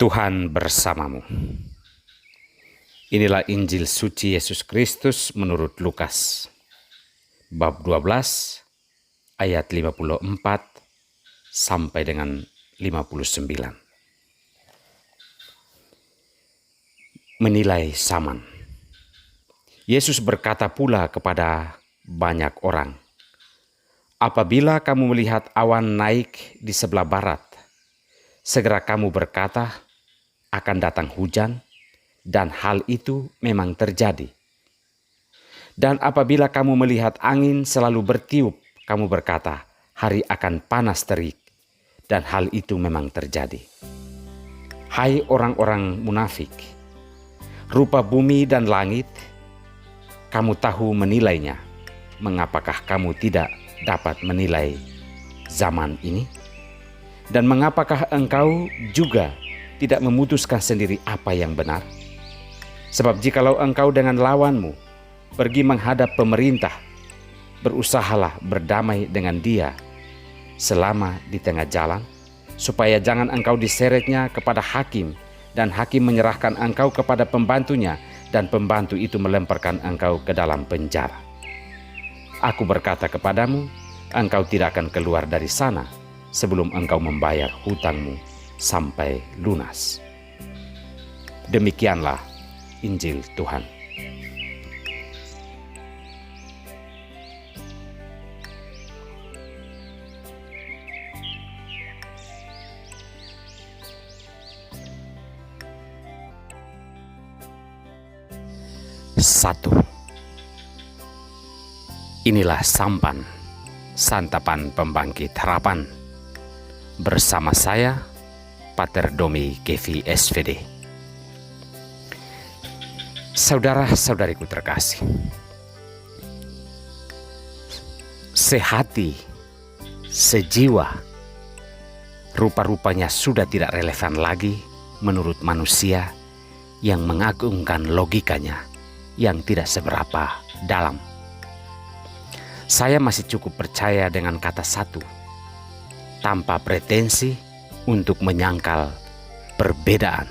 Tuhan bersamamu. Inilah Injil suci Yesus Kristus menurut Lukas, bab 12, ayat 54 sampai dengan 59. Menilai zaman. Yesus berkata pula kepada banyak orang, "Apabila kamu melihat awan naik di sebelah barat, segera kamu berkata, akan datang hujan, dan hal itu memang terjadi. Dan apabila kamu melihat angin selalu bertiup, kamu berkata, hari akan panas terik, dan hal itu memang terjadi. Hai orang-orang munafik, rupa bumi dan langit, kamu tahu menilainya. Mengapakah kamu tidak dapat menilai zaman ini? Dan mengapakah engkau juga tidak memutuskan sendiri apa yang benar? Sebab jikalau engkau dengan lawanmu pergi menghadap pemerintah, berusahalah berdamai dengan dia selama di tengah jalan, supaya jangan engkau diseretnya kepada hakim, dan hakim menyerahkan engkau kepada pembantunya, dan pembantu itu melemparkan engkau ke dalam penjara. Aku berkata kepadamu, engkau tidak akan keluar dari sana sebelum engkau membayar hutangmu sampai lunas." Demikianlah Injil Tuhan. Satu. Inilah sampan, santapan pembangkit harapan. Bersama saya, Pater Domi Kevi SVD. Saudara-saudariku terkasih, sehati, sejiwa, rupa-rupanya sudah tidak relevan lagi menurut manusia yang mengagungkan logikanya yang tidak seberapa dalam. Saya masih cukup percaya dengan kata satu, tanpa pretensi untuk menyangkal perbedaan.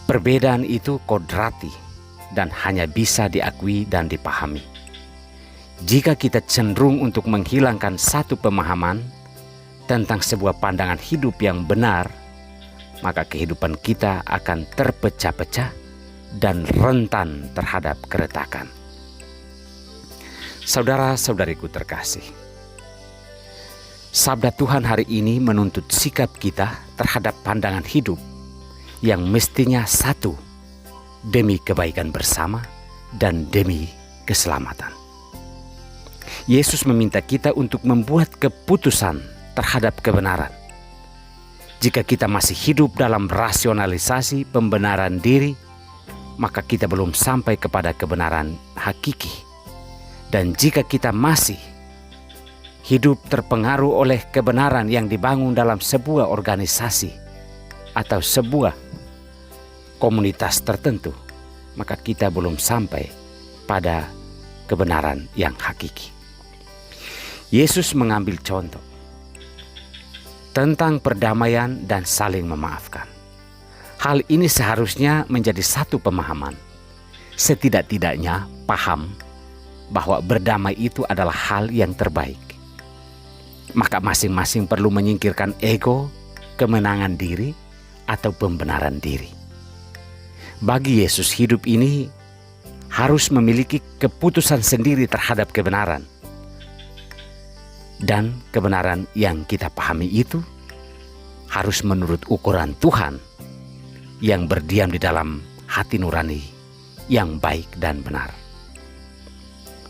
Perbedaan itu kodrati dan hanya bisa diakui dan dipahami. Jika kita cenderung untuk menghilangkan satu pemahaman tentang sebuah pandangan hidup yang benar, maka kehidupan kita akan terpecah-pecah dan rentan terhadap keretakan. Saudara-saudariku terkasih, sabda Tuhan hari ini menuntut sikap kita terhadap pandangan hidup yang mestinya satu, demi kebaikan bersama dan demi keselamatan. Yesus meminta kita untuk membuat keputusan terhadap kebenaran. Jika kita masih hidup dalam rasionalisasi pembenaran diri, maka kita belum sampai kepada kebenaran hakiki. Dan jika kita masih hidup terpengaruh oleh kebenaran yang dibangun dalam sebuah organisasi atau sebuah komunitas tertentu, maka kita belum sampai pada kebenaran yang hakiki. Yesus mengambil contoh tentang perdamaian dan saling memaafkan. Hal ini seharusnya menjadi satu pemahaman. Setidak-tidaknya paham bahwa berdamai itu adalah hal yang terbaik. Maka masing-masing perlu menyingkirkan ego, kemenangan diri, atau pembenaran diri. Bagi Yesus, hidup ini harus memiliki keputusan sendiri terhadap kebenaran. Dan kebenaran yang kita pahami itu harus menurut ukuran Tuhan yang berdiam di dalam hati nurani yang baik dan benar.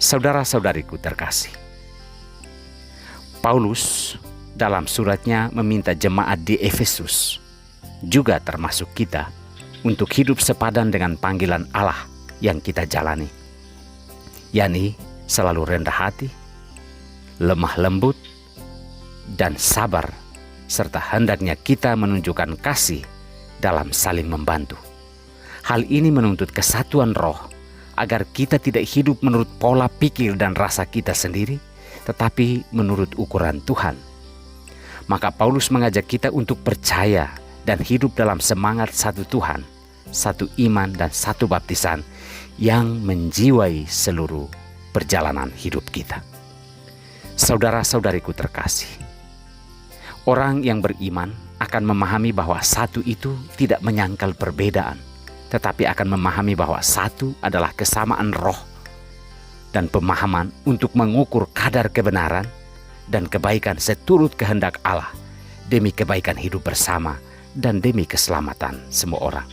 Saudara-saudariku terkasih, Paulus dalam suratnya meminta jemaat di Efesus, juga termasuk kita, untuk hidup sepadan dengan panggilan Allah yang kita jalani, yakni selalu rendah hati, lemah lembut, dan sabar, serta hendaknya kita menunjukkan kasih dalam saling membantu. Hal ini menuntut kesatuan roh, agar kita tidak hidup menurut pola pikir dan rasa kita sendiri, tetapi menurut ukuran Tuhan. Maka Paulus mengajak kita untuk percaya dan hidup dalam semangat satu Tuhan, satu iman dan satu baptisan yang menjiwai seluruh perjalanan hidup kita. Saudara-saudariku terkasih, orang yang beriman akan memahami bahwa satu itu tidak menyangkal perbedaan, tetapi akan memahami bahwa satu adalah kesamaan roh dan pemahaman untuk mengukur kadar kebenaran dan kebaikan seturut kehendak Allah demi kebaikan hidup bersama dan demi keselamatan semua orang.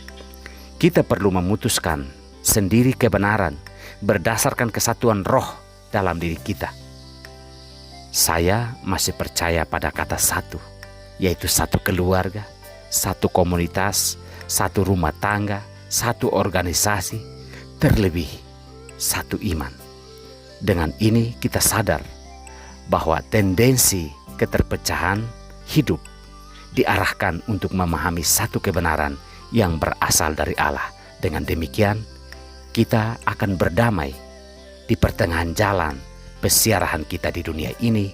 Kita perlu memutuskan sendiri kebenaran berdasarkan kesatuan roh dalam diri kita. Saya masih percaya pada kata satu, yaitu satu keluarga, satu komunitas, satu rumah tangga, satu organisasi, terlebih satu iman. Dengan ini kita sadar bahwa tendensi keterpecahan hidup diarahkan untuk memahami satu kebenaran yang berasal dari Allah. Dengan demikian, kita akan berdamai di pertengahan jalan pesiarahan kita di dunia ini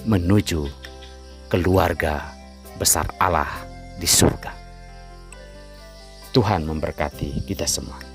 menuju keluarga besar Allah di surga. Tuhan memberkati kita semua.